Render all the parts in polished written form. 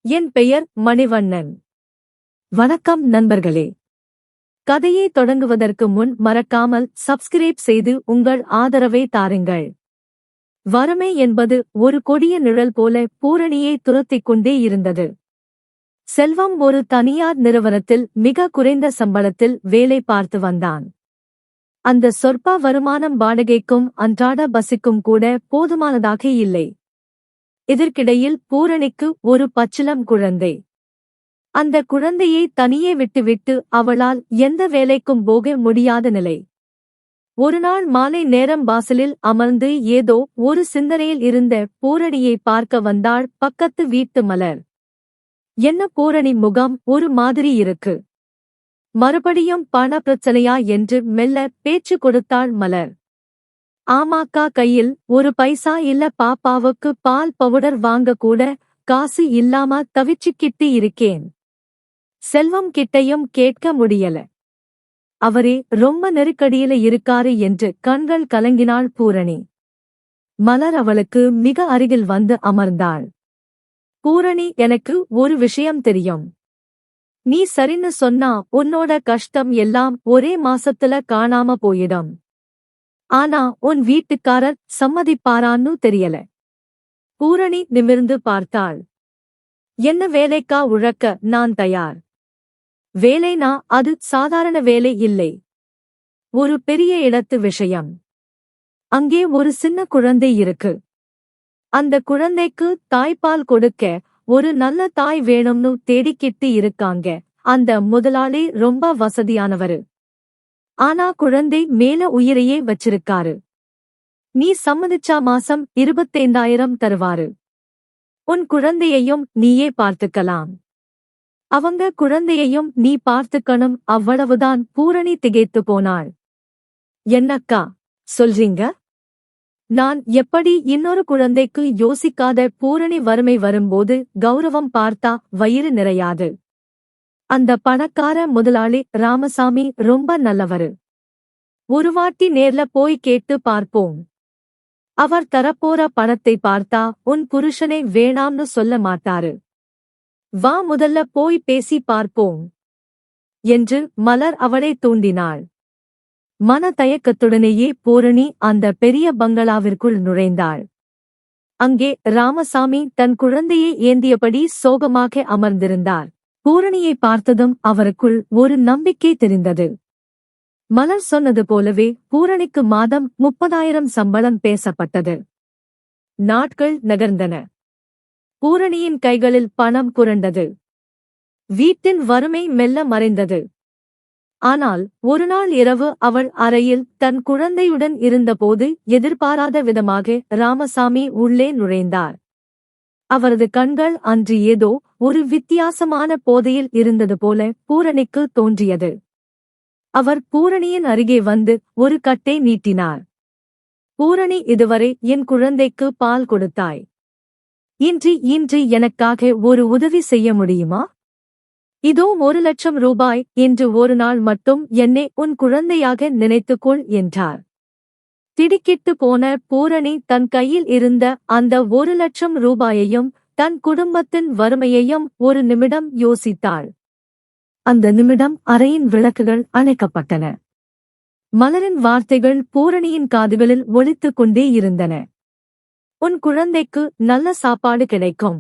என் பெயர் மணிவண்ணன். வணக்கம் நண்பர்களே. கதையை தொடங்குவதற்கு முன் மறக்காமல் சப்ஸ்கிரைப் செய்து உங்கள் ஆதரவை தாருங்கள். வறுமை என்பது ஒரு கொடிய நிழல் போல பூரணியை துரத்திக் கொண்டே இருந்தது. செல்வம் ஒரு தனியார் நிறுவனத்தில் மிக குறைந்த சம்பளத்தில் வேலை பார்த்து வந்தான். அந்த சொற்ப வருமானம் வாடகைக்கும் அன்றாட பஸ்ஸுக்கும் கூட போதுமானதாக இல்லை. இதற்கிடையில் பூரணிக்கு ஒரு பச்சிளம் குழந்தை. அந்த குழந்தையை தனியே விட்டுவிட்டு அவளால் எந்த வேலைக்கும் போக முடியாத நிலை. ஒருநாள் மாலை நேரம் வாசலில் அமர்ந்து ஏதோ ஒரு சிந்தனையில் இருந்த பூரணியை பார்க்க வந்தாள் பக்கத்து வீட்டு மலர். என்ன பூரணி, முகம் ஒரு மாதிரி இருக்கு. மறுபடியும் பண பிரச்சனையா என்று மெல்ல பேச்சு கொடுத்தாள் மலர். ஆமாக்கா, கையில் ஒரு பைசா இல்ல, பாப்பாவுக்கு பால் பவுடர் வாங்க கூட காசு இல்லாம தவிச்சுக்கிட்டு இருக்கேன். செல்வம் கிட்டையும் கேட்க முடியல. அவரே ரொம்ப நெருக்கடியில இருக்காரு என்று கண்கள் கலங்கினாள் பூரணி. மலர் அவளுக்கு மிக அருகில் வந்து அமர்ந்தாள். பூரணி, எனக்கு ஒரு விஷயம் தெரியும். நீ சரின்னு சொன்னா உன்னோட கஷ்டம் எல்லாம் ஒரே மாசத்துல காணாம போயிடும். ஆனா உன் வீட்டுக்காரர் சம்மதிப்பாரான்னு தெரியல. பூரணி நிமிர்ந்து பார்த்தாள். என்ன வேலைக்கா உழைக்க நான் தயார். வேலைனா அது சாதாரண வேலை இல்லை. ஒரு பெரிய இடத்து விஷயம். அங்கே ஒரு சின்ன குழந்தை இருக்கு. அந்த குழந்தைக்கு தாய்ப்பால் கொடுக்க ஒரு நல்ல தாய் வேணும்னு தேடிக்கிட்டு இருக்காங்க. அந்த முதலாளி ரொம்ப வசதியானவரு. ஆனா குழந்தை மேல உயிரையே வச்சிருக்காரு. நீ சம்மதிச்சா மாசம் 25,000 தருவாரு. உன் குழந்தையையும் நீயே பார்த்துக்கலாம். அவங்க குழந்தையையும் நீ பார்த்துக்கணும், அவ்வளவுதான். பூரணி திகைத்து போனாள். என்னக்கா சொல்றீங்க? நான் எப்படி இன்னொரு குழந்தைக்கு யோசிக்காத? பூரணி, வறுமை வரும்போது கௌரவம் பார்த்தா வயிறு நிறையாது. அந்த பணக்கார முதலாளி ராமசாமி ரொம்ப நல்லவரு. ஒருவாட்டி நேர்ல போய் கேட்டு பார்ப்போம். அவர் தரப்போற பணத்தை பார்த்தா உன் புருஷனை வேணாம்னு சொல்ல மாட்டாரு. வா, முதல்ல போய் பேசி பார்ப்போம் என்று மலர் அவளை தூண்டினாள். மன தயக்கத்துடனேயே பூரணி அந்த பெரிய பங்களாவிற்குள் நுழைந்தாள். அங்கே ராமசாமி தன் குழந்தையை ஏந்தியபடி சோகமாக அமர்ந்திருந்தார். பூரணியை பார்த்ததும் அவருக்குள் ஒரு நம்பிக்கை தெரிந்தது. மலர் சொன்னது போலவே பூரணிக்கு மாதம் 30,000 சம்பளம் பேசப்பட்டது. நாட்கள் நகர்ந்தன. பூரணியின் கைகளில் பணம் புரண்டது. வீட்டின் வறுமை மெல்ல மறைந்தது. ஆனால் ஒருநாள் இரவு அவள் அறையில் தன் குழந்தையுடன் இருந்தபோது எதிர்பாராத விதமாக ராமசாமி உள்ளே நுழைந்தார். அவரது கண்கள் அன்று ஏதோ ஒரு வித்தியாசமான போதையில் இருந்தது போல பூரணிக்கு தோன்றியது. அவர் பூரணியின் அருகே வந்து ஒரு கட்டை நீட்டினார். பூரணி, இதுவரை என் குழந்தைக்கு பால் கொடுத்தாய். இன்று எனக்காக ஒரு உதவி செய்ய முடியுமா? இதோ 1,00,000 ரூபாய். இன்று ஒரு நாள் மட்டும் என்னை உன் குழந்தையாக நினைத்துக்கொள் என்றார். திடுக்கிட்டு போன பூரணி தன் கையில் இருந்த அந்த 1,00,000 ரூபாயையும் தன் குடும்பத்தின் வறுமையையும் ஒரு நிமிடம் யோசித்தாள். அந்த நிமிடம் அறையின் விளக்குகள் அணைக்கப்பட்டன. மலரின் வார்த்தைகள் பூரணியின் காதுகளில் ஒலித்துக் கொண்டே இருந்தன. உன் குழந்தைக்கு நல்ல சாப்பாடு கிடைக்கும்.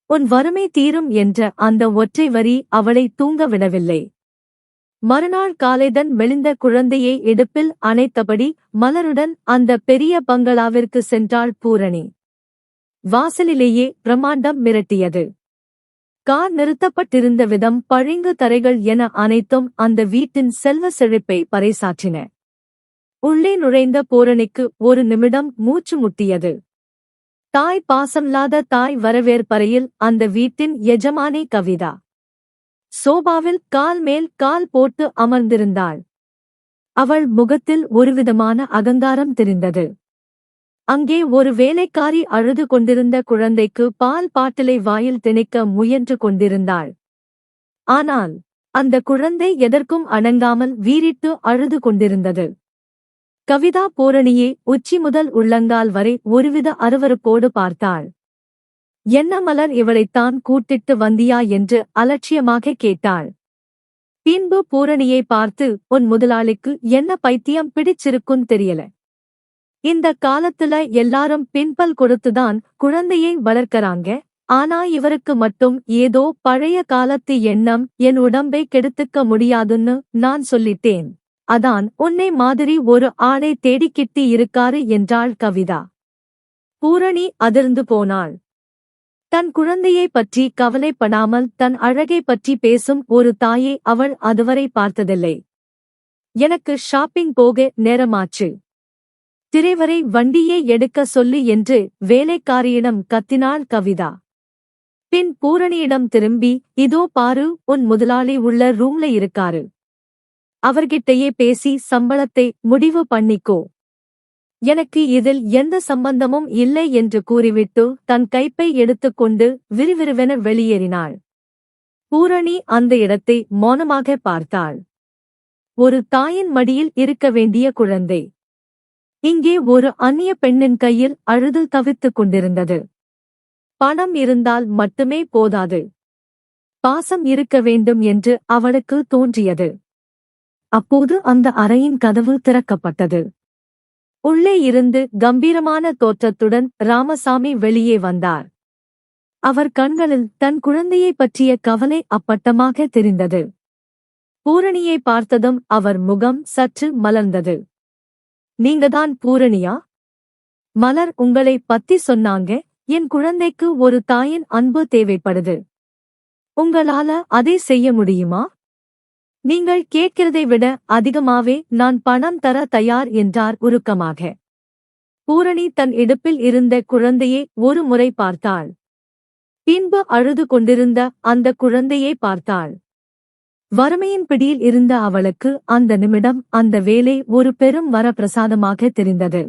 உன் வறுமை தீரும் என்ற அந்த ஒற்றை வரி அவளை தூங்க விடவில்லை. மறுநாள் காலைதன் மெலிந்த குழந்தையை இடுப்பில் அணைத்தபடி மலருடன் அந்த பெரிய பங்களாவிற்கு சென்றாள் பூரணி. வாசலிலேயே பிரம்மாண்டம் மிரட்டியது. கார் நிறுத்தப்பட்டிருந்த விதம், பளிங்கு தரைகள் என அனைத்தும் அந்த வீட்டின் செல்வ செழிப்பை பறைசாற்றின. உள்ளே நுழைந்த பூரணிக்கு ஒரு நிமிடம் மூச்சு முட்டியது. தாய் பாசமில்லாத தாய் வரவேற்பறையில் அந்த வீட்டின் எஜமானி கவிதா சோபாவில் கால் மேல் கால் போட்டு அமர்ந்திருந்தாள். அவள் முகத்தில் ஒருவிதமான அகங்காரம் தெரிந்தது. அங்கே ஒரு வேலைக்காரி அழுது கொண்டிருந்த குழந்தைக்கு பால் பாட்டிலை வாயில் திணிக்க முயன்று கொண்டிருந்தாள். ஆனால் அந்த குழந்தை எதற்கும் அடங்காமல் வீறிட்டு அழுது கொண்டிருந்தது. கவிதா பூரணியை உச்சி முதல் உள்ளங்கால் வரை ஒருவித அருவருப்போடு பார்த்தாள். என்ன மலர், இவளைத்தான் கூட்டிட்டு வந்தியா என்று அலட்சியமாக கேட்டாள். பின்பு பூரணியை பார்த்து, உன் முதலாளிக்கு என்ன பைத்தியம் பிடிச்சிருக்குன்னு தெரியல. இந்த காலத்துல எல்லாரும் பின்பல் கொடுத்துதான் குழந்தையை வளர்க்கறாங்க. ஆனா இவருக்கு மட்டும் ஏதோ பழைய காலத்து எண்ணம். என் உடம்பை கெடுத்துக்க முடியாதுன்னு நான் சொல்லிட்டேன். அதான் உன்னை மாதிரி ஒரு ஆளை தேடிக்கிட்டு இருக்காரு என்றாள் கவிதா. பூரணி அதிர்ந்து போனாள். தன் குழந்தையை பற்றி கவலைப்படாமல் தன் அழகை பற்றி பேசும் ஒரு தாயை அவள் அதுவரை பார்த்ததில்லை. எனக்கு ஷாப்பிங் போக நேரமாச்சு. திரைவரை வண்டியை எடுக்க சொல்லு என்று வேலைக்காரியிடம் கத்தினாள் கவிதா. பின் பூரணியிடம் திரும்பி, இதோ பாரு, உன் முதலாளி உள்ள ரூம்ல இருக்காரு. அவர்கிட்டயே பேசி சம்பளத்தை முடிவு பண்ணிக்கோ. எனக்கு இதில் எந்த சம்பந்தமும் இல்லை என்று கூறிவிட்டு தன் கைப்பை எடுத்துக்கொண்டு விறுவிறுவென வெளியேறினாள். பூரணி அந்த இடத்தை மௌனமாக பார்த்தாள். ஒரு தாயின் மடியில் இருக்க வேண்டிய குழந்தை இங்கே ஒரு அந்நிய பெண்ணின் கையில் அழுது தவித்துக் கொண்டிருந்தது. பணம் இருந்தால் மட்டுமே போதாது, பாசம் இருக்க வேண்டும் என்று அவளுக்கு தோன்றியது. அப்போது அந்த அறையின் கதவு திறக்கப்பட்டது. உள்ளே இருந்து கம்பீரமான தோற்றத்துடன் ராமசாமி வெளியே வந்தார். அவர் கண்களில் தன் குழந்தையை பற்றிய கவலை அப்பட்டமாக தெரிந்தது. பூரணியை பார்த்ததும் அவர் முகம் சற்று மலர்ந்தது. நீங்கதான் பூரணியா? மலர் உங்களை பத்தி சொன்னாங்க. என் குழந்தைக்கு ஒரு தாயின் அன்பு தேவைப்படுது. உங்களால அதை செய்ய முடியுமா? நீங்கள் கேட்கிறதை விட அதிகமாவே நான் பணம் தர தயார் என்றார் உருக்கமாக. பூரணி தன் இடுப்பில் இருந்த குழந்தையை ஒரு முறை பார்த்தாள். பின்பு அழுது கொண்டிருந்த அந்த குழந்தையை பார்த்தாள். வறுமையின் பிடியில் இருந்த அவளுக்கு அந்த நிமிடம் அந்த வேலை ஒரு பெரும் வரப்பிரசாதமாக தெரிந்தது.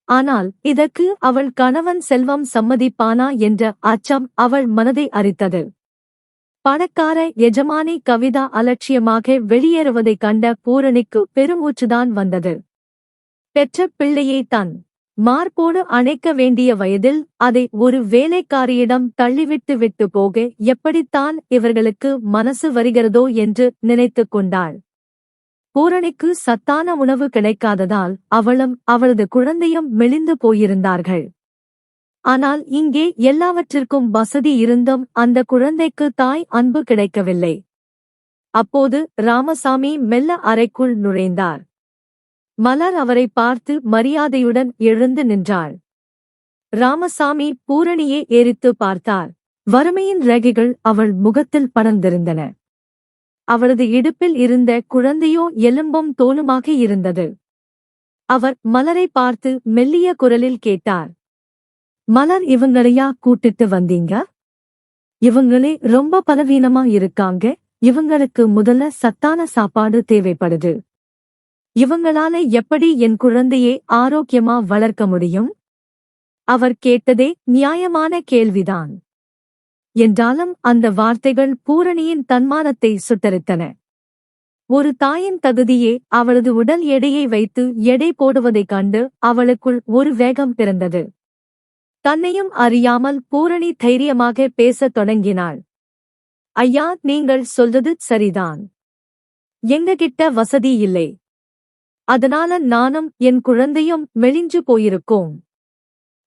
ஆனால் இதற்கு அவள் கணவன் செல்வம் சம்மதிப்பானா என்ற அச்சம் அவள் மனதை அரித்தது. பணக்கார எஜமானி கவிதா அலட்சியமாக வெளியேறுவதைக் கண்ட பூரணிக்கு பெருமூச்சுதான் வந்தது. பெற்ற பிள்ளையை தன் மார்போடு அணைக்க வேண்டிய வயதில் அதை ஒரு வேலைக்காரியிடம் தள்ளிவிட்டு விட்டு போக எப்படித்தான் இவர்களுக்கு மனசு வருகிறதோ என்று நினைத்துக் கொண்டாள். பூரணிக்கு சத்தான உணவு கிடைக்காததால் அவளும் அவளது குழந்தையும் மெலிந்து போயிருந்தார்கள். ஆனால் இங்கே எல்லாவற்றிற்கும் வசதி இருந்தும் அந்த குழந்தைக்கு தாய் அன்பு கிடைக்கவில்லை. அப்போது ராமசாமி மெல்ல அறைக்குள் நுழைந்தார். மலர் அவரை பார்த்து மரியாதையுடன் எழுந்து நின்றாள். ராமசாமி பூரணியை ஏறித்து பார்த்தார். வறுமையின் ரேகைகள் அவள் முகத்தில் படர்ந்திருந்தன. அவளது இடுப்பில் இருந்த குழந்தையோ எலும்பும் தோலுமாக இருந்தது. அவர் மலரை பார்த்து மெல்லிய குரலில் கேட்டார். மலர், இவங்களையா கூட்டிட்டு வந்தீங்க? இவங்களே ரொம்ப பலவீனமா இருக்காங்க. இவங்களுக்கு முதல்ல சத்தான சாப்பாடு தேவைப்படுது. இவங்களால எப்படி என் குழந்தையை ஆரோக்கியமா வளர்க்க முடியும்? அவர் கேட்டதே நியாயமான கேள்விதான். என்றாலும் அந்த வார்த்தைகள் பூரணியின் தன்மானத்தை சுட்டரித்தன. ஒரு தாயின் தகுதியே அவளது உடல் எடையை வைத்து எடை போடுவதைக் கண்டு அவளுக்குள் ஒரு வேகம் பிறந்தது. தன்னையும் அறியாமல் பூரணி தைரியமாக பேசத் தொடங்கினாள். ஐயா, நீங்கள் சொல்றது சரிதான். எங்ககிட்ட வசதி இல்லை. அதனால நானும் என் குழந்தையும் மெலிஞ்சு போயிருக்கோம்.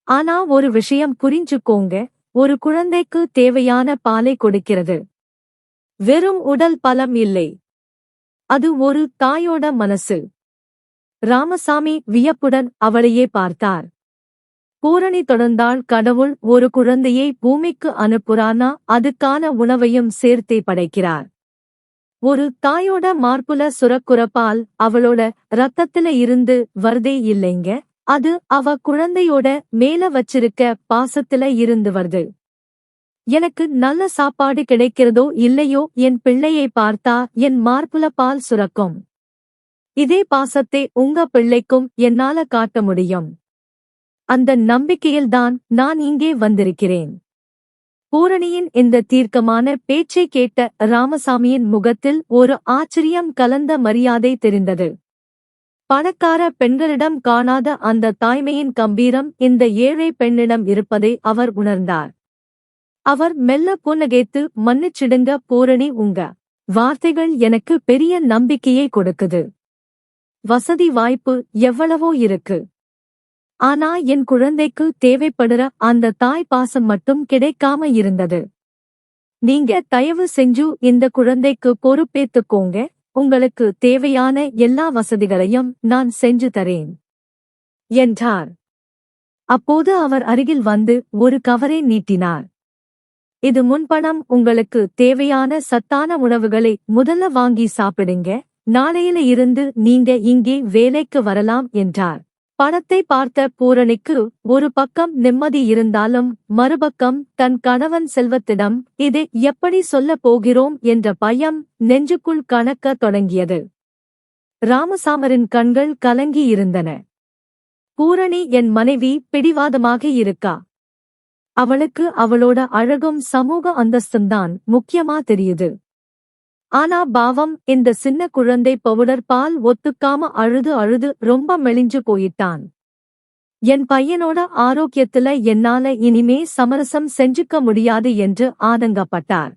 ஆனா ஒரு விஷயம் புரிஞ்சுக்கோங்க, ஒரு குழந்தைக்கு தேவையான பாலை கொடுக்கிறது வெறும் உடல் பலம் இல்லை, அது ஒரு தாயோட மனசு. ராமசாமி வியப்புடன் அவளையே பார்த்தார். பூரணி தொடர்ந்தாள். கடவுள் ஒரு குழந்தையை பூமிக்கு அனுப்புறானா அதுக்கான உணவையும் சேர்த்தே படைக்கிறார். ஒரு தாயோட மார்புல சுரக்குற பால் அவளோட ரத்தத்தில இருந்து வருதே இல்லைங்க, அது அவ குழந்தையோட மேல வச்சிருக்க பாசத்தில இருந்து வருது. எனக்கு நல்ல சாப்பாடு கிடைக்கிறதோ இல்லையோ, என் பிள்ளையை பார்த்தா என் மார்புல பால் சுரக்கும். இதே பாசத்தை உங்க பிள்ளைக்கும் என்னால காட்ட முடியும். அந்த நம்பிக்கையில்தான் நான் இங்கே வந்திருக்கிறேன். பூரணியின் இந்த தீர்க்கமான பேச்சை கேட்ட ராமசாமியின் முகத்தில் ஒரு ஆச்சரியம் கலந்த மரியாதை தெரிந்தது. பணக்கார பெண்களிடம் காணாத அந்த தாய்மையின் கம்பீரம் இந்த ஏழை பெண்ணிடம் இருப்பதை அவர் உணர்ந்தார். அவர் மெல்ல புன்னகைத்து, மன்னிச்சிடுங்க பூரணி, உங்க வார்த்தைகள் எனக்கு பெரிய நம்பிக்கையை கொடுக்குது. வசதி வாய்ப்பு எவ்வளவோ இருக்கு. ஆனா என் குழந்தைக்கு தேவைப்படுற அந்த தாய் பாசம் மட்டும் கிடைக்காம இருந்தது. நீங்க தயவு செஞ்சு இந்த குழந்தைக்கு பொறுப்பேத்துக்கோங்க. உங்களுக்கு தேவையான எல்லா வசதிகளையும் நான் செஞ்சு தரேன் என்றார். அப்போது அவர் அருகில் வந்து ஒரு கவரை நீட்டினார். இது முன்பணம். உங்களுக்கு தேவையான சத்தான உணவுகளை முதல்ல வாங்கி சாப்பிடுங்க. நாளையில இருந்து நீங்க இங்கே வேலைக்கு வரலாம் என்றார். பணத்தை பார்த்த பூரணிக்கு ஒரு பக்கம் நிம்மதி இருந்தாலும் மறுபக்கம் தன் கணவன் செல்வத்திடம் இதை எப்படி சொல்லப் போகிறோம் என்ற பயம் நெஞ்சுக்குள் கனக்கத் தொடங்கியது. ராமசாமரின் கண்கள் கலங்கி இருந்தன. பூரணி என் மனைவி பிடிவாதமாக இருக்கா. அவளுக்கு அவளோட அழகும் சமூக அந்தஸ்தும்தான் முக்கியமா தெரியுது. ஆனா பாவம், இந்த சின்ன குழந்தை பவுடர் பால் ஒத்துக்காம அழுது அழுது ரொம்ப மெலிஞ்சு போயிட்டான். என் பையனோட ஆரோக்கியத்துல என்னால இனிமே சமரசம் செஞ்சுக்க முடியாது என்று ஆதங்கப்பட்டார்.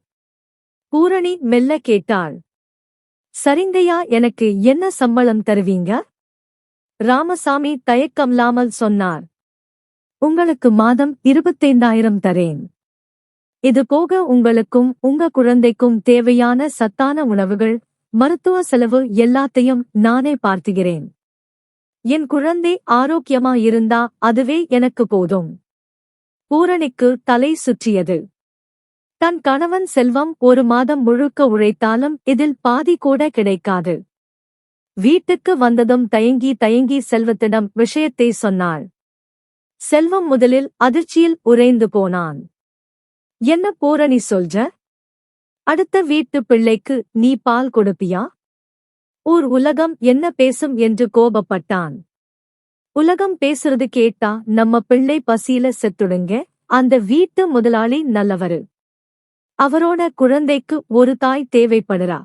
பூரணி மெல்ல கேட்டாள், சரிங்கய்யா, எனக்கு என்ன சம்பளம் தருவீங்க? ராமசாமி தயக்கமில்லாமல் சொன்னார், உங்களுக்கு மாதம் 25,000 தரேன். இது போக உங்களுக்கும் உங்க குழந்தைக்கும் தேவையான சத்தான உணவுகள், மருத்துவ செலவு எல்லாத்தையும் நானே பார்த்துகிறேன். என் குழந்தை ஆரோக்கியமா இருந்தா அதுவே எனக்கு போதும். பூரணிக்கு தலை சுற்றியது. தன் கணவன் செல்வம் ஒரு மாதம் முழுக்க உழைத்தாலும் இதில் பாதி கூட கிடைக்காது. வீட்டுக்கு வந்ததும் தயங்கி தயங்கி செல்வத்திடம் விஷயத்தை சொன்னாள். செல்வம் முதலில் அதிர்ச்சியில் உறைந்து போனான். என்ன பூரணி சொல்ற? அடுத்த வீட்டு பிள்ளைக்கு நீ பால் கொடுப்பியா? ஊர் உலகம் என்ன பேசும் என்று கோபப்பட்டான். உலகம் பேசுறது கேட்டா நம்ம பிள்ளை பசியில செத்துடுங்க. அந்த வீட்டு முதலாளி நல்லவரு. அவரோட குழந்தைக்கு ஒரு தாய் தேவைப்படுறா.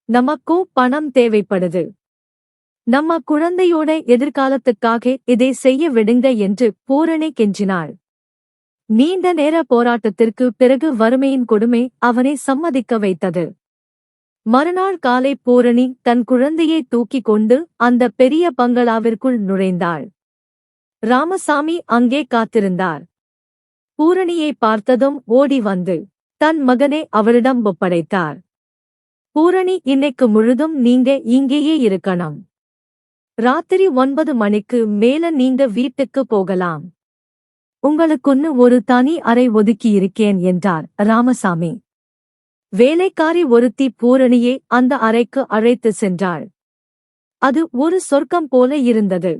நமக்கோ பணம் தேவைப்படுது. நம்ம குழந்தையோட எதிர்காலத்துக்காக இதை செய்ய விடுங்க என்று பூரணி கெஞ்சினாள். நீண்ட நேர போராட்டத்திற்கு பிறகு வறுமையின் கொடுமை அவனை சம்மதிக்க வைத்தது. மறுநாள் காலை பூரணி தன் குழந்தையை தூக்கிக் கொண்டு அந்த பெரிய பங்களாவிற்குள் நுழைந்தாள். ராமசாமி அங்கே காத்திருந்தார். பூரணியை பார்த்ததும் ஓடி வந்து தன் மகனை அவளிடம் ஒப்படைத்தார். பூரணி, இன்னைக்கு முழுதும் நீங்க இங்கேயே இருக்கணும். ராத்திரி 9 மணிக்கு மேல நீங்க வீட்டுக்கு போகலாம். உங்களுக்குன்னு ஒரு தனி அறை ஒதுக்கியிருக்கேன் என்றார் ராமசாமி. வேலைக்காரி ஒருத்தி பூரணியை அந்த அறைக்கு அழைத்து சென்றாள். அது ஒரு சொர்க்கம் போல இருந்தது.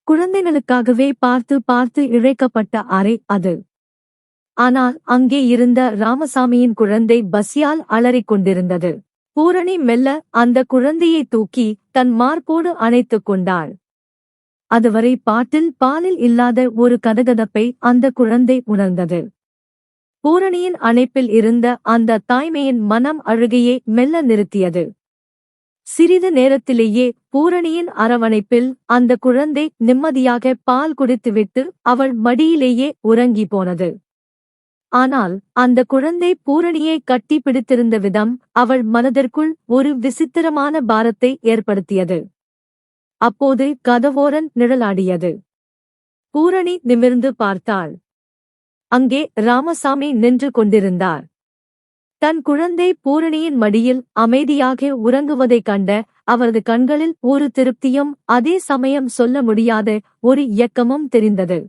குழந்தைகளுக்காகவே பார்த்து பார்த்து இழைக்கப்பட்ட அறை அது. ஆனால் அங்கே இருந்த ராமசாமியின் குழந்தை பசியால் அலறிக் கொண்டிருந்தது. பூரணி மெல்ல அந்த குழந்தையை தூக்கி தன் மார்போடு அணைத்துக் கொண்டாள். அதுவரை பாலில் இல்லாத ஒரு கதகதப்பை அந்த குழந்தை உணர்ந்தது. பூரணியின் அணைப்பில் இருந்த அந்த தாய்மையின் மனம் அழுகையை மெல்ல நிறுத்தியது. சிறிது நேரத்திலேயே பூரணியின் அரவணைப்பில் அந்த குழந்தை நிம்மதியாக பால் குடித்துவிட்டு அவள் மடியிலேயே உறங்கி போனது. ஆனால் அந்த குழந்தை பூரணியை கட்டி பிடித்திருந்த விதம் அவள் மனதிற்குள் ஒரு விசித்திரமான பாரத்தை ஏற்படுத்தியது. அப்போது கதவோரன் நிழலாடியது. பூரணி நிமிர்ந்து பார்த்தாள். அங்கே ராமசாமி நின்று கொண்டிருந்தார். தன் குழந்தை பூரணியின் மடியில் அமைதியாக உறங்குவதைக் கண்ட அவரது கண்களில் ஒரு திருப்தியும் அதே சமயம் சொல்ல முடியாத ஒரு இயக்கமும் தெரிந்தது.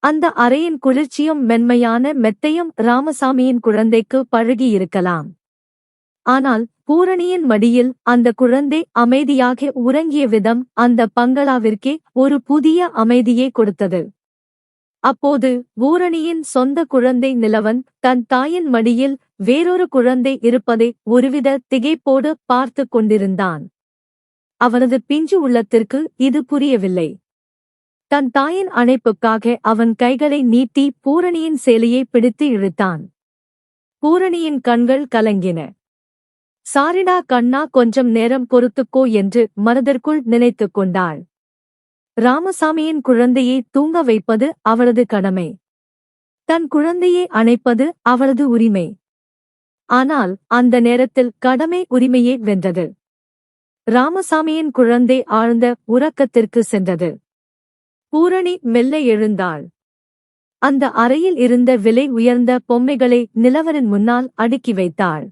அந்த அறையின் குளிர்ச்சியும் மென்மையான மெத்தையும் ராமசாமியின் குழந்தைக்கு பழகியிருக்கலாம். ஆனால் பூரணியின் மடியில் அந்த குழந்தை அமைதியாக உறங்கிய விதம் அந்த பங்களாவிற்கே ஒரு புதிய அமைதியை கொடுத்தது. அப்போது பூரணியின் சொந்த குழந்தை நிலவன் தன் தாயின் மடியில் வேறொரு குழந்தை இருப்பதை ஒருவித திகைப்போடு பார்த்து கொண்டிருந்தான். அவனது பிஞ்சு உள்ளத்திற்கு இது புரியவில்லை. தன் தாயின் அணைப்புக்காக அவன் கைகளை நீட்டி பூரணியின் சேலையை பிடித்து இழுத்தான். பூரணியின் கண்கள் கலங்கின. சாரிடா கண்ணா, கொஞ்சம் நேரம் பொறுத்துக்கோ என்று மனதிற்குள் நினைத்துக் கொண்டாள். ராமசாமியின் குழந்தையை தூங்க வைப்பது அவளது கடமை. தன் குழந்தையை அணைப்பது அவளது உரிமை. ஆனால் அந்த நேரத்தில் கடமை உரிமையே வென்றது. ராமசாமியின் குழந்தை ஆழ்ந்த உறக்கத்திற்கு சென்றது. பூரணி மெல்ல எழுந்தாள். அந்த அறையில் இருந்த விலை உயர்ந்த பொம்மைகளை நிலவரின் முன்னால் அடுக்கி வைத்தாள்.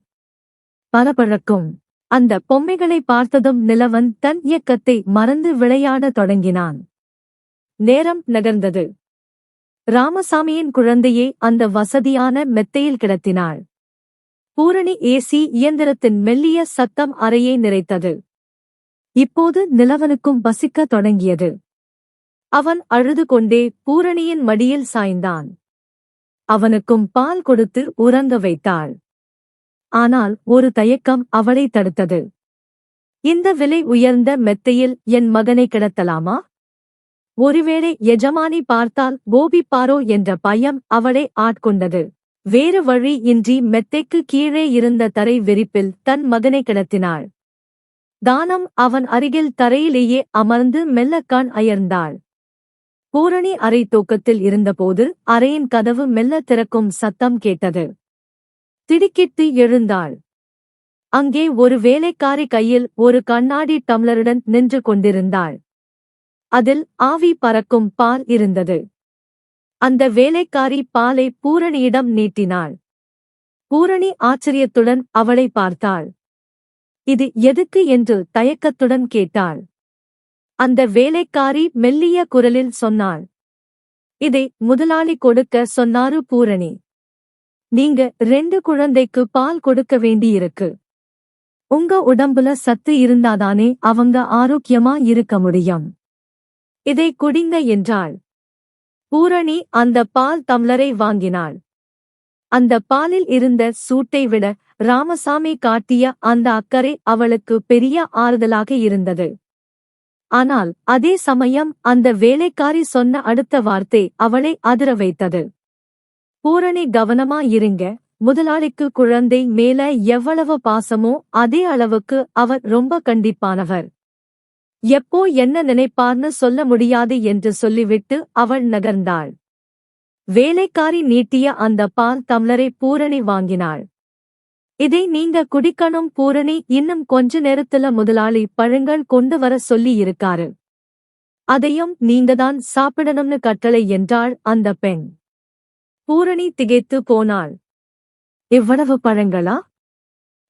பரபரக்கும் அந்த பொம்மைகளை பார்த்ததும் நிலவன் தன் இயக்கத்தை மறந்து விளையாடத் தொடங்கினான். நேரம் நகர்ந்தது. ராமசாமியின் குழந்தையை அந்த வசதியான மெத்தையில் கிடத்தினாள். பூரணி ஏசி இயந்திரத்தின் மெல்லிய சத்தம் அறையை நிறைத்தது. இப்போது நிலவனுக்கும் பசிக்கத் தொடங்கியது. அவன் அழுது கொண்டே பூரணியின் மடியில் சாய்ந்தான். அவனுக்கும் பால் கொடுத்து உறங்க வைத்தாள். ஆனால் ஒரு தயக்கம் அவளை தடுத்தது. இந்த விலை உயர்ந்த மெத்தையில் என் மகனை கிடத்தலாமா? ஒருவேளை எஜமானி பார்த்தால் கோபிப்பாரோ என்ற பயம் அவளை ஆட்கொண்டது. வேறு வழி இன்றி மெத்தைக்கு கீழே இருந்த தரை விரிப்பில் தன் மகனை கிடத்தினாள். தானம் அவன் அருகில் தரையிலேயே அமர்ந்து மெல்லக்கான் அயர்ந்தாள். பூரணி அறை தூக்கத்தில் இருந்தபோது அறையின் கதவு மெல்ல திறக்கும் சத்தம் கேட்டது. திடுக்கிட்டு எழுந்தாள். அங்கே ஒரு வேலைக்காரி கையில் ஒரு கண்ணாடி டம்ளருடன் நின்று கொண்டிருந்தாள். அதில் ஆவி பறக்கும் பால் இருந்தது. அந்த வேலைக்காரி பாலை பூரணியிடம் நீட்டினாள். பூரணி ஆச்சரியத்துடன் அவளை பார்த்தாள். இது எதுக்கு என்று தயக்கத்துடன் கேட்டாள். அந்த வேலைக்காரி மெல்லிய குரலில் சொன்னாள். இதை முதலாளி கொடுக்க சொன்னாரு பூரணி. நீங்க 2 குழந்தைக்கு பால் கொடுக்க வேண்டியிருக்கு. உங்க உடம்புல சத்து இருந்தாதானே அவங்க ஆரோக்கியமா இருக்க முடியும். இதை குடிங்க என்றாள். பூரணி அந்த பால் டம்ளரை வாங்கினாள். அந்த பாலில் இருந்த சூட்டை விட ராமசாமி காட்டிய அந்த அக்கறை அவளுக்கு பெரிய ஆறுதலாக இருந்தது. ஆனால் அதே சமயம் அந்த வேலைக்காரி சொன்ன அடுத்த வார்த்தை அவளை அதிர வைத்தது. பூரணி கவனமா இருங்க, முதலாளிக்கு குழந்தை மேல எவ்வளவு பாசமோ அதே அளவுக்கு அவர் ரொம்ப கண்டிப்பானவர். எப்போ என்ன நினைப்பார்னு சொல்ல முடியாது என்று சொல்லிவிட்டு அவள் நகர்ந்தாள். வேலைக்காரி நீட்டிய அந்த பால் டம்ளரை பூரணி வாங்கினாள். இதை நீங்க குடிக்கணும் பூரணி, இன்னும் கொஞ்ச நேரத்துல முதலாளி பழங்கள் கொண்டு வர சொல்லி இருக்காரு. அதையும் நீங்கதான் சாப்பிடணும்னு கட்டளை என்றாள் அந்த பெண். பூரணி திகைத்து போனாள். இவ்வளவு பழங்களா?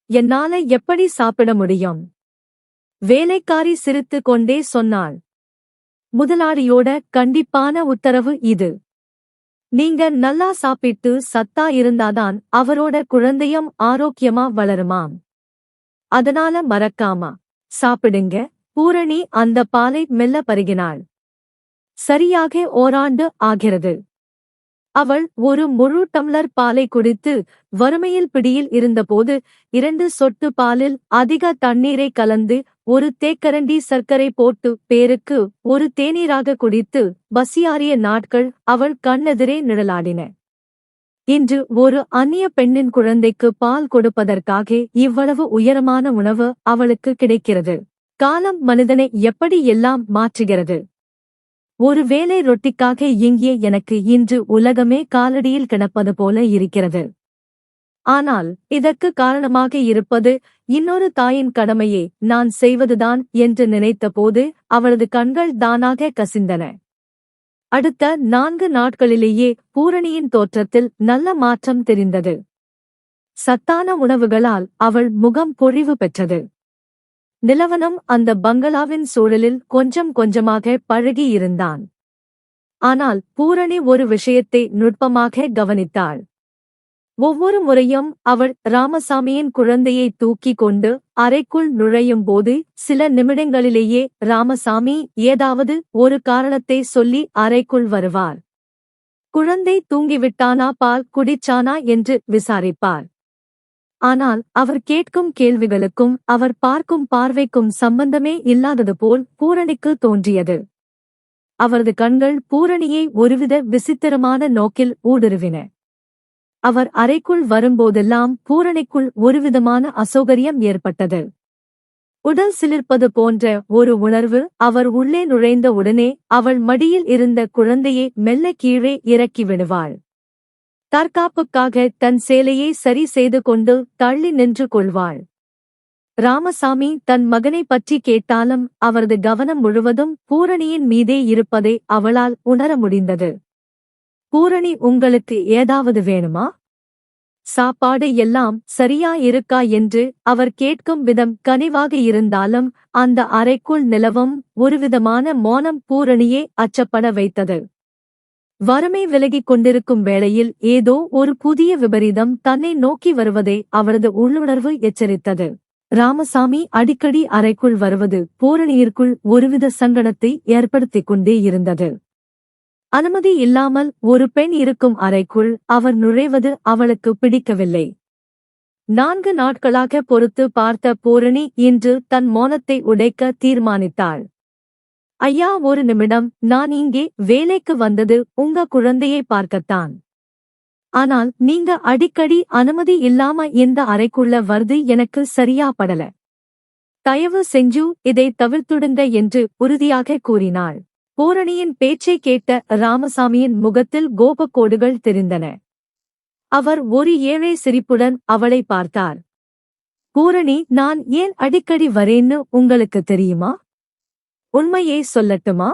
என்னால எப்படி சாப்பிட முடியும்? வேலைக்காரி சிரித்து கொண்டே சொன்னாள். முதலாளியோட கண்டிப்பான உத்தரவு இது. நீங்க நல்லா சாப்பிட்டு சத்தா இருந்தாதான் அவரோட குழந்தையும் ஆரோக்கியமா வளருமாம். அதனால மறக்காம சாப்பிடுங்க. பூரணி அந்த பாலை மெல்ல பருகினாள். சரியாக ஓராண்டு ஆகிறது. அவள் ஒரு முழு டம்ளர் பாலை குடித்து வறுமையில் பிடியில் இருந்தபோது 2 சொட்டு பாலில் அதிக தண்ணீரை கலந்து ஒரு தேக்கரண்டி சர்க்கரை போட்டு பேருக்கு ஒரு தேநீராக குடித்து பசியாறிய நாட்கள் அவள் கண்ணெதிரே நிழலாடின. இன்று ஒரு அந்நிய பெண்ணின் குழந்தைக்கு பால் கொடுப்பதற்காக இவ்வளவு உயரமான உணவு அவளுக்கு கிடைக்கிறது. காலம் மனிதனை எப்படி எல்லாம் மாற்றுகிறது. ஒருவேளை ரொட்டிக்காக இங்கே எனக்கு இன்று உலகமே காலடியில் கிடப்பது போல இருக்கிறது. ஆனால் இதற்கு காரணமாக இருப்பது இன்னொரு தாயின் கடமையை நான் செய்வதுதான் என்று நினைத்தபோது அவளது கண்கள் தானாக கசிந்தன. அடுத்த 4 நாட்களிலேயே பூரணியின் தோற்றத்தில் நல்ல மாற்றம் தெரிந்தது. சத்தான உணவுகளால் அவள் முகம் பொழிவு பெற்றது. நிலவனும் அந்த பங்களாவின் சூழலில் கொஞ்சம் கொஞ்சமாக பழகி இருந்தான். ஆனால் பூரணி ஒரு விஷயத்தை நுட்பமாக கவனித்தாள். ஒவ்வொரு முறையும் அவள் ராமசாமியின் குழந்தையை தூக்கிக் கொண்டு அறைக்குள் நுழையும் போது சில நிமிடங்களிலேயே ராமசாமி ஏதாவது ஒரு காரணத்தை சொல்லி அறைக்குள் வருவார். குழந்தை தூங்கிவிட்டானா, பால் குடிச்சானா என்று விசாரிப்பார். ஆனால் அவர் கேட்கும் கேள்விகளுக்கும் அவர் பார்க்கும் பார்வைக்கும் சம்பந்தமே இல்லாதது போல் பூரணிக்கு தோன்றியது. அவரது கண்கள் பூரணியை ஒருவித விசித்திரமான நோக்கில் ஊடுருவின. அவர் அறைக்குள் வரும்போதெல்லாம் பூரணிக்குள் ஒருவிதமான அசௌகரியம் ஏற்பட்டது. உடல் சிலிர்ப்பது போன்ற ஒரு உணர்வு. அவர் உள்ளே நுழைந்த உடனே அவள் மடியில் இருந்த குழந்தையை மெல்ல கீழே இறக்கி விடுவாள். தற்காப்புக்காக தன் சேலையை சரி செய்து கொண்டு தள்ளி நின்று கொள்வாள். ராமசாமி தன் மகனை பற்றி கேட்டாலும் அவரது கவனம் முழுவதும் பூரணியின் மீதே இருப்பதை அவளால் உணர முடிந்தது. பூரணி, உங்களுக்கு ஏதாவது வேணுமா? சாப்பாடு எல்லாம் சரியா இருக்கா என்று அவர் கேட்கும் விதம் கனிவாக இருந்தாலும் அந்த அறைக்குள் நிலவும் ஒருவிதமான மோனம் பூரணியே அச்சப்பட வைத்தது. வறுமை விலகிக் கொண்டிருக்கும் வேளையில் ஏதோ ஒரு புதிய விபரீதம் தன்னை நோக்கி வருவதை அவரது உள்ளுணர்வு எச்சரித்தது. ராமசாமி அடிக்கடி அறைக்குள் வருவது பூரணியிற்குள் ஒருவித சங்கடத்தை ஏற்படுத்திக் கொண்டே இருந்தது. அனுமதி இல்லாமல் ஒரு பெண் இருக்கும் அறைக்குள் அவர் நுழைவது அவளுக்கு பிடிக்கவில்லை. 4 நாட்களாக பொறுத்து பார்த்த பூரணி இன்று தன் மௌனத்தை உடைக்க தீர்மானித்தாள். ஐயா, ஒரு நிமிடம். நான் இங்கே வேலைக்கு வந்தது உங்க குழந்தையை பார்க்கத்தான். ஆனால் நீங்க அடிக்கடி அனுமதி இல்லாம இந்த அறைக்குள்ள வருது எனக்கு சரியா படல. தயவு செஞ்சு இதை தவிர்த்துடுங்க என்று உறுதியாக கூறினாள். பூரணியின் பேச்சை கேட்ட ராமசாமியின் முகத்தில் கோபக்கோடுகள் தெரிந்தன. அவர் ஒரு ஏழை சிரிப்புடன் அவளை பார்த்தார். பூரணி, நான் ஏன் அடிக்கடி வரேன்னு உங்களுக்கு தெரியுமா? உண்மையை சொல்லட்டுமா?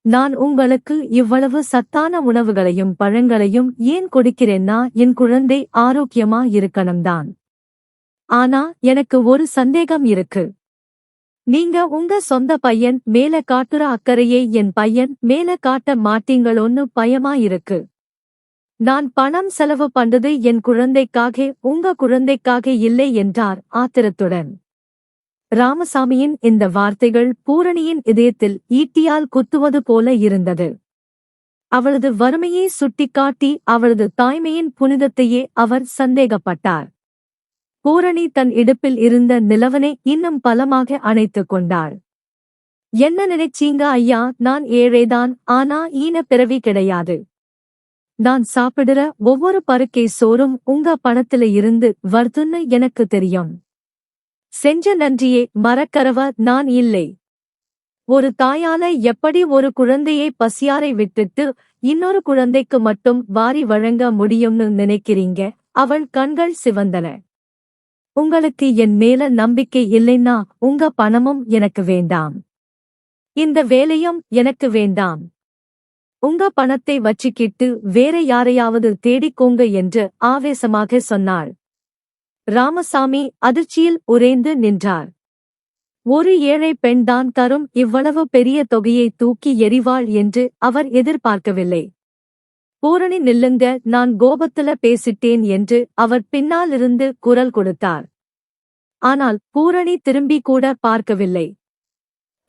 நான் உங்களுக்கு இவ்வளவு சத்தான உணவுகளையும் பழங்களையும் ஏன் கொடுக்கிறேன்னா என் குழந்தை ஆரோக்கியமா இருக்கணும்தான். ஆனா எனக்கு ஒரு சந்தேகம் இருக்கு. நீங்க உங்க சொந்த பையன் மேல காட்டுற அக்கறையை என் பையன் மேல காட்ட மாட்டீங்களோன்னு பயமா இருக்கு. நான் பணம் செலவு பண்றது என் குழந்தைக்காக, உங்க குழந்தைக்காக இல்லை என்றார் ஆத்திரத்துடன். ராமசாமியின் இந்த வார்த்தைகள் பூரணியின் இதயத்தில் ஈட்டியால் குத்துவது போல இருந்தது. அவளது வறுமையை சுட்டிக்காட்டி அவளது தாய்மையின் புனிதத்தையே அவர் சந்தேகப்பட்டார். பூரணி தன் இடுப்பில் இருந்த நிலவனை இன்னும் பலமாக அணைத்துக் கொண்டாள். என்ன நினைச்சீங்க ஐயா? நான் ஏழைதான், ஆனா ஈன பிறவி கிடையாது. நான் சாப்பிடுற ஒவ்வொரு பருக்கை சோறும் உங்க பணத்தில இருந்து வருதுன்னு எனக்கு தெரியும். செஞ்ச நன்றியே மறக்கறவ நான் இல்லை. ஒரு தாயால எப்படி ஒரு குழந்தையை பசியாரை விட்டுட்டு இன்னொரு குழந்தைக்கு மட்டும் வாரி வழங்க முடியும்னு நினைக்கிறீங்க? அவள் கண்கள் சிவந்தன. உங்களுக்கு என் மேல நம்பிக்கை இல்லைன்னா உங்க பணமும் எனக்கு வேண்டாம். இந்த வேலையும் எனக்கு வேண்டாம். உங்க பணத்தை வச்சிக்கிட்டு வேற யாரையாவது தேடிக்கோங்க என்று ஆவேசமாக சொன்னாள். ராமசாமி அதிர்ச்சியில் உறைந்து நின்றார். ஒரு ஏழை பெண்தான் தரும் இவ்வளவு பெரிய தொகையை தூக்கி எறிவாள் என்று அவர் எதிர்பார்க்கவில்லை. பூரணி, நில்லுங்க, நான் கோபத்துல பேசிட்டேன் என்று அவர் பின்னாலிருந்து குரல் கொடுத்தார். ஆனால் பூரணி திரும்பி கூட பார்க்கவில்லை.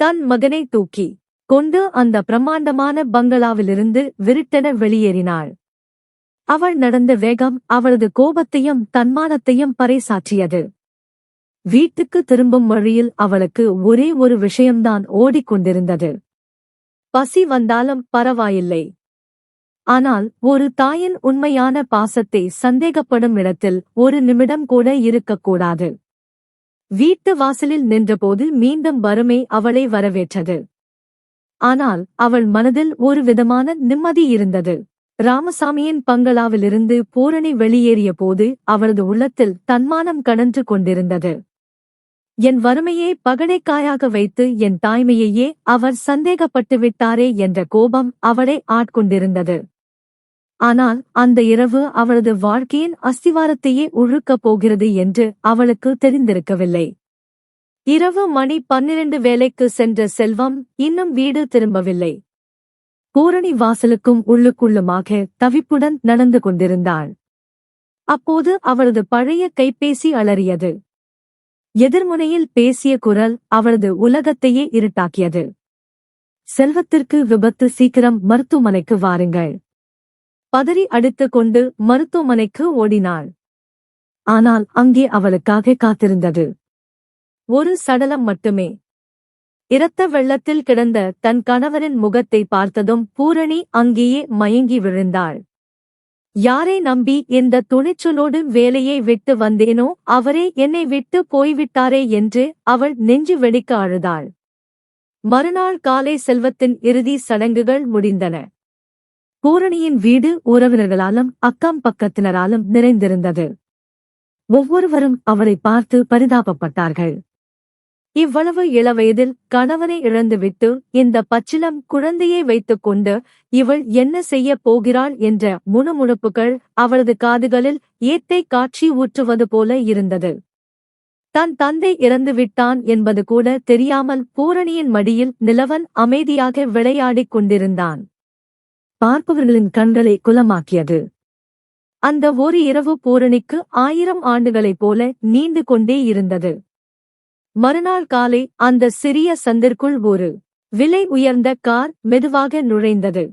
தன் மகனை தூக்கி கொண்டு அந்த பிரம்மாண்டமான பங்களாவிலிருந்து விருட்டென வெளியேறினாள். அவள் நடந்த வேகம் அவளது கோபத்தையும் தன்மானத்தையும் பறைசாற்றியது. வீட்டுக்கு திரும்பும் வழியில் அவளுக்கு ஒரே ஒரு விஷயம்தான் ஓடிக்கொண்டிருந்தது. பசி வந்தாலும் பரவாயில்லை. ஆனால் ஒரு தாயின் உண்மையான பாசத்தை சந்தேகப்படும் இடத்தில் ஒரு நிமிடம் கூட இருக்கக்கூடாது. வீட்டு வாசலில் நின்றபோது மீண்டும் வறுமை அவளை வரவேற்றது. ஆனால் அவள் மனதில் ஒரு விதமான நிம்மதி இருந்தது. ராமசாமியின் பங்களாவிலிருந்து பூரணி வெளியேறிய போது அவளது உள்ளத்தில் தன்மானம் கடந்து கொண்டிருந்தது. என் வறுமையை பகடைக்காயாக வைத்து என் தாய்மையையே அவர் சந்தேகப்பட்டு விட்டாரே என்ற கோபம் அவளை ஆட்கொண்டிருந்தது. ஆனால் அந்த இரவு அவளது வாழ்க்கையின் அஸ்திவாரத்தையே உழுக்கப் போகிறது என்று அவளுக்கு தெரிந்திருக்கவில்லை. இரவு மணி 12 வேலைக்கு சென்ற செல்வம் இன்னும் வீடு திரும்பவில்லை. பூரணி வாசலுக்கும் உள்ளுக்குள்ளுமாக தவிப்புடன் நடந்து கொண்டிருந்தாள். அப்போது அவளது பழைய கைபேசி அலறியது. எதிர்முனையில் பேசிய குரல் அவளது உலகத்தையே இருட்டாக்கியது. செல்வத்திற்கு விபத்து, சீக்கிரம் மருத்துவமனைக்கு வாருங்கள். பதறி அடித்துக் கொண்டு மருத்துவமனைக்கு ஓடினாள். ஆனால் அங்கே அவளுக்காக காத்திருந்தது ஒரு சடலம் மட்டுமே. இரத்த வெள்ளத்தில் கிடந்த தன் கணவரின் முகத்தை பார்த்ததும் பூரணி அங்கேயே மயங்கி விழுந்தாள். யாரை நம்பி இந்த துணிச்சலோடு வேலையை விட்டு வந்தேனோ அவரே என்னை விட்டு போய்விட்டாரே என்று அவள் நெஞ்சு வெடிக்க அழுதாள். மறுநாள் காலை செல்வத்தின் இறுதி சடங்குகள் முடிந்தன. பூரணியின் வீடு உறவினர்களாலும் அக்கம் பக்கத்தினராலும் நிறைந்திருந்தது. ஒவ்வொருவரும் அவளை பார்த்து பரிதாபப்பட்டார்கள். இவ்வளவு இளவயதில் கணவனை இழந்துவிட்டு இந்த பச்சிளம் குழந்தையை வைத்துக் கொண்டு இவள் என்ன செய்யப் போகிறாள் என்ற முணுமுணுப்புகள் அவளது காதுகளில் ஏத்தை காட்சி ஊற்றுவது போல இருந்தது. தன் தந்தை இறந்துவிட்டான் என்பது கூட தெரியாமல் பூரணியின் மடியில் நிலவன் அமைதியாக விளையாடிக் கொண்டிருந்தான். பார்ப்பவர்களின் கண்களை குலமாக்கியது. அந்த ஒரு இரவு பூரணிக்கு 1000 ஆண்டுகளைப் போல நீண்டு கொண்டே இருந்தது. மறுநாள் காலை அந்த சிறிய சந்திற்குள் ஒரு விலை உயர்ந்த கார் மெதுவாக நுழைந்தது.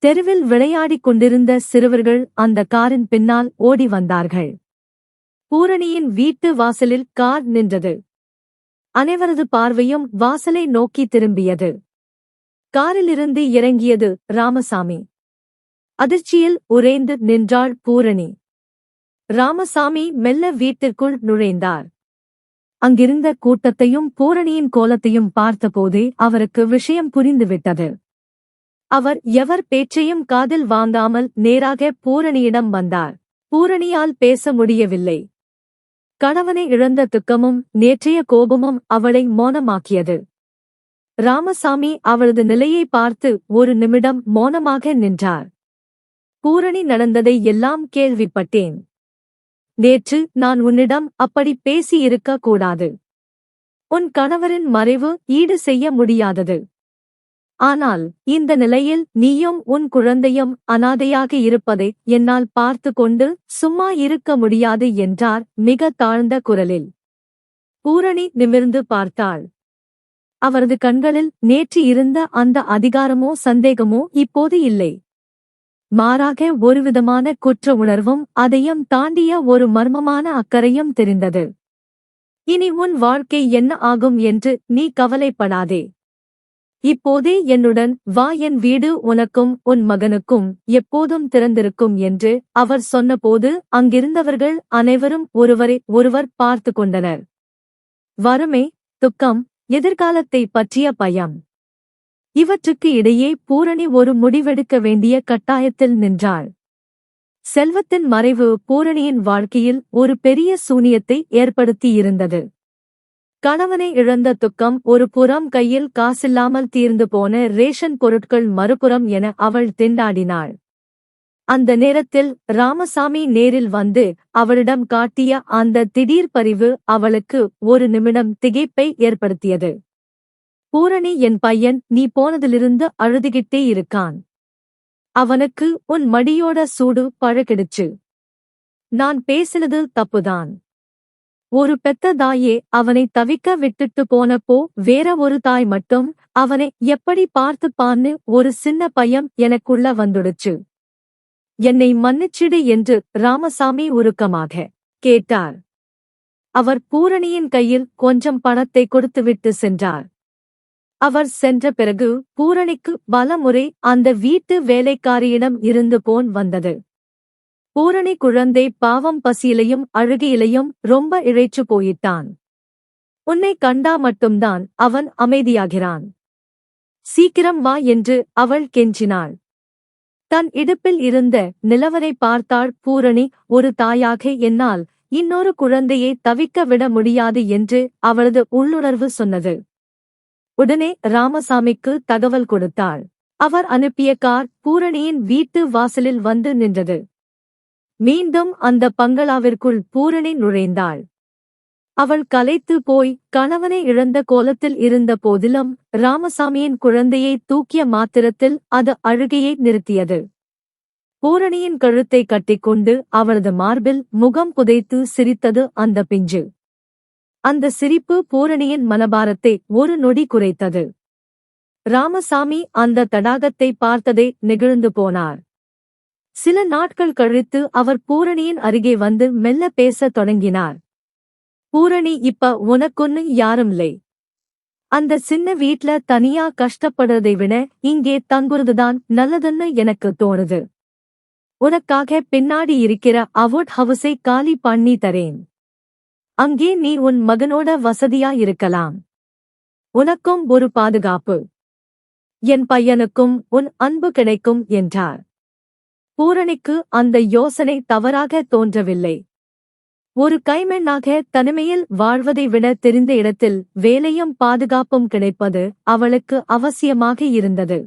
தெருவில் விளையாடிக் கொண்டிருந்த சிறுவர்கள் அந்த காரின் பின்னால் ஓடி வந்தார்கள். பூரணியின் வீட்டு வாசலில் கார் நின்றது. அனைவரது பார்வையும் வாசலை நோக்கி திரும்பியது. காரிலிருந்து இறங்கியது ராமசாமி. அதிர்ச்சியில் உறைந்து நின்றாள் பூரணி. ராமசாமி மெல்ல வீட்டிற்குள் நுழைந்தார். அங்கிருந்த கூட்டத்தையும் பூரணியின் கோலத்தையும் பார்த்தபோதே அவருக்கு விஷயம் புரிந்துவிட்டது. அவர் எவர் பேச்சையும் காதில் வாங்காமல் நேராக பூரணியிடம் வந்தார். பூரணியால் பேச முடியவில்லை. கணவனை இழந்த துக்கமும் நேற்றைய கோபமும் அவளை மௌனமாக்கியது. ராமசாமி அவளது நிலையை பார்த்து ஒரு நிமிடம் மௌனமாக நின்றார். பூரணி, நடந்ததை எல்லாம் கேள்விப்பட்டேன். நேற்று நான் உன்னிடம் அப்படி பேசியிருக்க கூடாது. உன் கணவரின் மறைவு ஈடு செய்ய முடியாதது. ஆனால் இந்த நிலையில் நீயும் உன் குழந்தையும் அனாதையாக இருப்பதை என்னால் பார்த்து கொண்டு சும்மா இருக்க முடியாது என்றார் மிக தாழ்ந்த குரலில். பூரணி நிமிர்ந்து பார்த்தாள். அவரது கண்களில் நேற்று இருந்த அந்த அதிகாரமோ சந்தேகமோ இப்போது இல்லை. மாறாக ஒருவிதமான குற்ற உணர்வும் அதையும் தாண்டிய ஒரு மர்மமான அக்கறையும் தெரிந்தது. இனி உன் வாழ்க்கை என்ன ஆகும் என்று நீ கவலைப்படாதே. இப்போதே என்னுடன் வா, என் வீடு உனக்கும் உன் மகனுக்கும் எப்போதும் திறந்திருக்கும் என்று அவர் சொன்னபோது அங்கிருந்தவர்கள் அனைவரும் ஒருவரை ஒருவர் பார்த்து கொண்டனர். வறுமை, துக்கம், எதிர்காலத்தை பற்றிய பயம், இவற்றுக்கு இடையே பூரணி ஒரு முடிவெடுக்க வேண்டிய கட்டாயத்தில் நின்றாள். செல்வத்தின் மறைவு பூரணியின் வாழ்க்கையில் ஒரு பெரிய சூனியத்தை ஏற்படுத்தியிருந்தது. கணவனை இழந்த துக்கம் ஒரு புறம், கையில் காசில்லாமல் தீர்ந்து போன ரேஷன் பொருட்கள் மறுபுறம் என அவள் திண்டாடினாள். அந்த நேரத்தில் ராமசாமி நேரில் வந்து அவளிடம் காட்டிய அந்த திடீர் பரிவு அவளுக்கு ஒரு நிமிடம் திகைப்பை ஏற்படுத்தியது. பூரணி, என் பையன் நீ போனதிலிருந்து அழுதுகிட்டே இருக்கான். அவனுக்கு உன் மடியோட சூடு பழகிடுச்சு. நான் பேசினது தப்புதான். ஒரு பெத்த தாயே அவனை தவிக்க விட்டுட்டு போனப்போ வேற ஒரு தாய் மட்டும் அவனை எப்படி பார்த்துப்பான்னு ஒரு சின்ன பையன் எனக்குள்ள வந்துடுச்சு. என்னை மன்னிச்சிடு என்று ராமசாமி உருக்கமாக கேட்டார். அவர் பூரணியின் கையில் கொஞ்சம் பணத்தை கொடுத்துவிட்டு சென்றார். அவர் சென்ற பிறகு பூரணிக்கு பலமுறை அந்த வீட்டு வேலைக்காரியிடம் இருந்து போன் வந்தது. பூரணி குழந்தை பாவம், பசியிலையும் அழுகையிலையும் ரொம்ப இழைச்சு போயிட்டான். உன்னை கண்டா மட்டும்தான் அவன் அமைதியாகிறான். சீக்கிரம் வா என்று அவள் கெஞ்சினாள். தன் இடுப்பில் இருந்த நிலவனை பார்த்தாள் பூரணி. ஒரு தாயாக என்னால் இன்னொரு குழந்தையை தவிக்க விட முடியாது என்று அவளது உள்ளுணர்வு சொன்னது. உடனே ராமசாமிக்கு தகவல் கொடுத்தாள். அவர் அனுப்பிய கார் பூரணியின் வீட்டு வாசலில் வந்து நின்றது. மீண்டும் அந்த பங்களாவிற்குள் பூரணி நுழைந்தாள். அவள் களைத்து போய் கணவனை இழந்த கோலத்தில் இருந்த போதிலும் ராமசாமியின் குழந்தையை தூக்கிய மாத்திரத்தில் அது அழுகையை நிறுத்தியது. பூரணியின் கழுத்தை கட்டிக்கொண்டு அவளது மார்பில் முகம் புதைத்து சிரித்தது அந்த பிஞ்சு. அந்த சிரிப்பு பூரணியின் மனபாரத்தை ஒரு நொடி குறைத்தது. ராமசாமி அந்த தடாகத்தை பார்த்ததை நெகிழ்ந்து போனார். சில நாட்கள் கழித்து அவர் பூரணியின் அருகே வந்து மெல்ல பேசத் தொடங்கினார். பூரணி, இப்ப உனக்குன்னு யாருமில்லை. அந்த சின்ன வீட்ல தனியா கஷ்டப்படுறதை விட இங்கே தங்குறதுதான் நல்லதுன்னு எனக்கு தோணுது. உனக்காக பின்னாடி இருக்கிற அவுட் ஹவுஸை காலி பண்ணி தரேன். அங்கே நீ உன் மகனோட வசதியா இருக்கலாம். உனக்கும் ஒரு பாதுகாப்பு. என் பையனுக்கும் உன் அன்பு கிடைக்கும் என்றார். பூரணிக்கு அந்த யோசனை தவறாக தோன்றவில்லை. ஒரு கைமெண்ணாக தனிமையில் வாழ்வதை விட தெரிந்த இடத்தில் வேலையும் பாதுகாப்பும் கிடைப்பது அவளுக்கு அவசியமாக இருந்தது.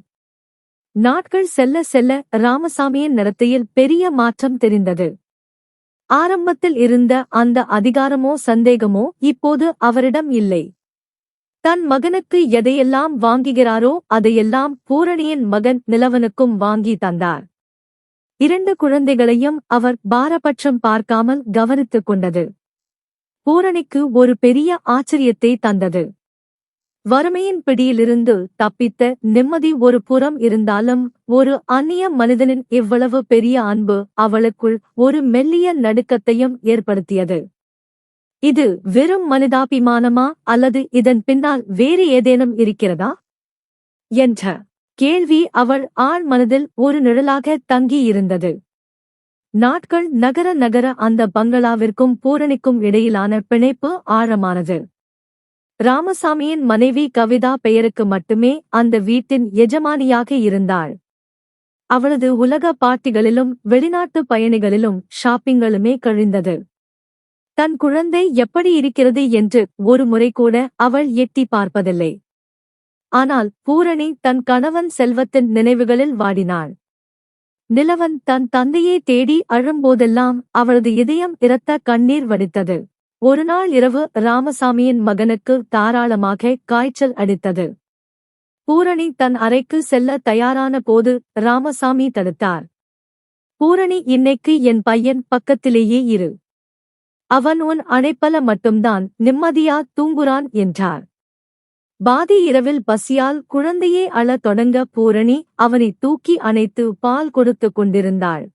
நாட்கள் செல்ல செல்ல ராமசாமியின் நடத்தையில் பெரிய மாற்றம் தெரிந்தது. ஆரம்பத்தில் இருந்த அந்த அதிகாரமோ சந்தேகமோ இப்போது அவரிடம் இல்லை. தன் மகனுக்கு எதையெல்லாம் வாங்குகிறாரோ அதையெல்லாம் பூரணியின் மகன் நிலவனுக்கும் வாங்கி தந்தார். 2 குழந்தைகளையும் அவர் பாரபட்சம் பார்க்காமல் கவனித்துக் கொண்டது பூரணிக்கு ஒரு பெரிய ஆச்சரியத்தை தந்தது. வறுமையின் பிடியிலிருந்து தப்பித்த நிம்மதி ஒரு புறம் இருந்தாலும் ஒரு அந்நிய மனிதனின் இவ்வளவு பெரிய அன்பு அவளுக்குள் ஒரு மெல்லிய நடுக்கத்தையும் ஏற்படுத்தியது. இது வெறும் மனிதாபிமானமா அல்லது இதன் பின்னால் வேறு ஏதேனும் இருக்கிறதா என்ற கேள்வி அவள் ஆழ் மனதில் ஒரு நிழலாக தங்கியிருந்தது. நாட்கள் நகர நகர அந்த பங்களாவிற்கும் பூரணிக்கும் இடையிலான பிணைப்பு ஆழமானது. ராமசாமியின் மனைவி கவிதா பெயருக்கு மட்டுமே அந்த வீட்டின் எஜமானியாக இருந்தாள். அவளது உலக பார்ட்டிகளிலும் வெளிநாட்டு பயணிகளிலும் ஷாப்பிங்களுமே கழிந்தது. தன் குழந்தை எப்படி இருக்கிறது என்று ஒரு முறை கூட அவள் எட்டி பார்ப்பதில்லை. ஆனால் பூரணி தன் கணவன் செல்வத்தின் நினைவுகளில் வாடினாள். நிலவன் தன் தந்தையை தேடி அழும்போதெல்லாம் அவளது இதயம் இரத்த கண்ணீர் வடித்தது. ஒருநாள் இரவு ராமசாமியின் மகனுக்கு தாராளமாக காய்ச்சல் அடித்தது. பூரணி தன் அறைக்கு செல்ல தயாரான போது ராமசாமி தடுத்தார். பூரணி, இன்னைக்கு என் பையன் பக்கத்திலேயே இரு. அவன் உன் அணைப்பல மட்டும்தான் நிம்மதியா தூங்குறான் என்றார். பாதி இரவில் பசியால் குழந்தையே அழத் தொடங்க பூரணி அவனை தூக்கி அணைத்து பால் கொடுத்துக் கொண்டிருந்தாள்.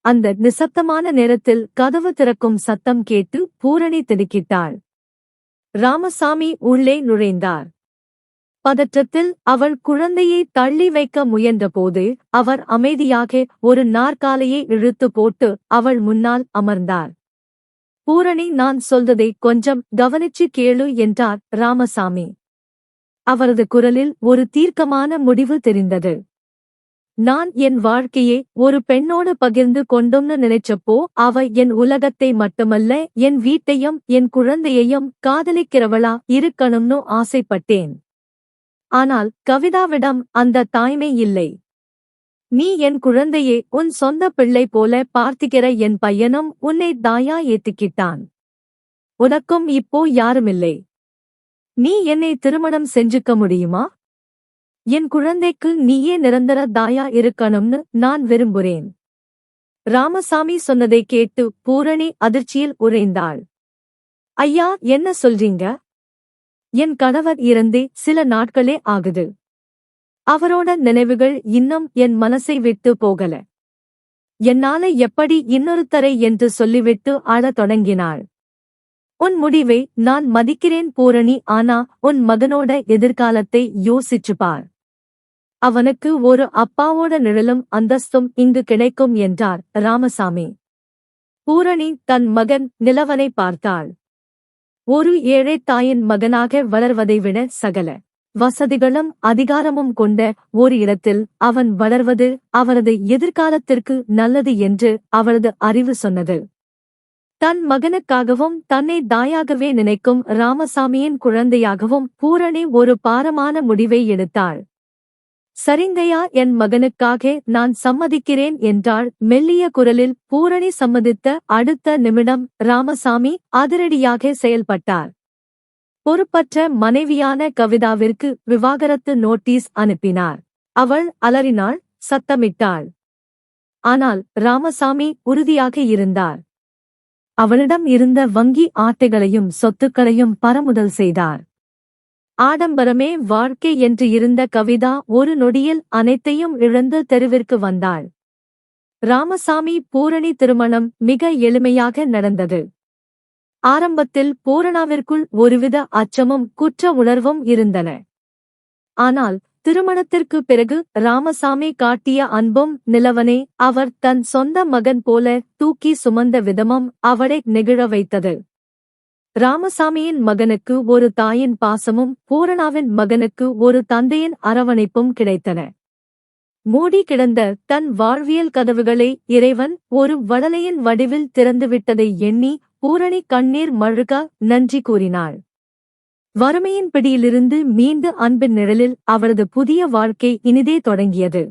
அந்த நிசப்தமான நேரத்தில் கதவு திறக்கும் சத்தம் கேட்டு பூரணி திடுக்கிட்டாள். ராமசாமி உள்ளே நுழைந்தார். பதற்றத்தில் அவள் குழந்தையை தள்ளி வைக்க முயன்றபோது அவர் அமைதியாக ஒரு நாற்காலியை இழுத்து போட்டு அவள் முன்னால் அமர்ந்தார். பூரணி, நான் சொல்றதை கொஞ்சம் கவனிச்சு கேளு என்றார் ராமசாமி. அவரது குரலில் ஒரு தீர்க்கமான முடிவு தெரிந்தது. நான் என் வாழ்க்கையை ஒரு பெண்ணோடு பகிர்ந்து கொண்டோம்னு நினைச்சப்போ அவ என் உலகத்தை மட்டுமல்ல என் வீட்டையும் என் குழந்தையையும் காதலிக்கிறவளா இருக்கணும்னு ஆசைப்பட்டேன். ஆனால் கவிதாவிடம் அந்த தாய்மை இல்லை. நீ என் குழந்தையை உன் சொந்த பிள்ளை போல பார்த்திக்கிற என் பையனும் உன்னை தாயா ஏத்துக்கிட்டான். உனக்கும் இப்போ யாருமில்லை. நீ என்னை திருமணம் செஞ்சுக்க முடியுமா? என் குழந்தைக்கு நீயே நிரந்தர தாயா இருக்கணும்னு நான் விரும்புறேன். ராமசாமி சொன்னதை கேட்டு பூரணி அதிர்ச்சியில் உறைந்தாள். ஐயா, என்ன சொல்றீங்க? என் கணவர் இறந்தே சில நாட்களே ஆகுது. அவரோட நினைவுகள் இன்னும் என் மனசை விட்டு போகல. என்னால எப்படி இன்னொருத்தரை என்று சொல்லிவிட்டு அழத் தொடங்கினாள். உன் முடிவை நான் மதிக்கிறேன் பூரணி, ஆனா உன் மகனோட எதிர்காலத்தை யோசிச்சு பார். அவனுக்கு ஒரு அப்பாவோட நிழலும் அந்தஸ்தும் இங்கு கிடைக்கும் என்றார் ராமசாமி. பூரணி தன் மகன் நிலவனை பார்த்தாள். ஒரு ஏழை தாயின் மகனாக வளர்வதை விட சகல வசதிகளும் அதிகாரமும் கொண்ட ஒரு இடத்தில் அவன் வளர்வது அவரது எதிர்காலத்திற்கு நல்லது என்று அவளது அறிவு சொன்னது. தன் மகனுக்காகவும் தன்னை தாயாகவே நினைக்கும் ராமசாமியின் குழந்தையாகவும் பூரணி ஒரு பாரமான முடிவை எடுத்தாள். சரிங்கய்யா, என் மகனுக்காக நான் சம்மதிக்கிறேன் என்றாள் மெல்லிய குரலில். பூரணி சம்மதித்த அடுத்த நிமிடம் ராமசாமி அதிரடியாக செயல்பட்டார். பொறுப்பற்ற மனைவியான கவிதாவிற்கு விவாகரத்து நோட்டீஸ் அனுப்பினார். அவள் அலறினாள், சத்தமிட்டாள். ஆனால் ராமசாமி உறுதியாக இருந்தார். அவளிடம் இருந்த வங்கி ஆட்டைகளையும் சொத்துக்களையும் பறமுதல் செய்தார். ஆடம்பரமே வாழ்க்கை என்று இருந்த கவிதா ஒரு நொடியில் அனைத்தையும் இழந்து தெருவிற்கு வந்தாள். ராமசாமி பூரணி திருமணம் மிக எளிமையாக நடந்தது. ஆரம்பத்தில் பூரணாவிற்குள் ஒருவித அச்சமும் குற்ற உணர்வும் இருந்தன. ஆனால் திருமணத்திற்கு பிறகு ராமசாமி காட்டிய அன்பும் நிலவனை அவர் தன் சொந்த மகன் போல தூக்கி சுமந்த விதமும் அவளை நெகிழ வைத்தது. ராமசாமியின் மகனுக்கு ஒரு தாயின் பாசமும் பூரணாவின் மகனுக்கு ஒரு தந்தையின் அரவணைப்பும் கிடைத்தன. மூடி கிடந்த தன் வாழ்வியல் கதவுகளை இறைவன் ஒரு வடலையின் வடிவில் திறந்துவிட்டதை எண்ணி பூரணி கண்ணீர் மழுக நன்றி கூறினாள். வறுமையின் பிடியிலிருந்து மீண்டு அன்பின் நிழலில் அவரது புதிய வாழ்க்கை இனிதே தொடங்கியது.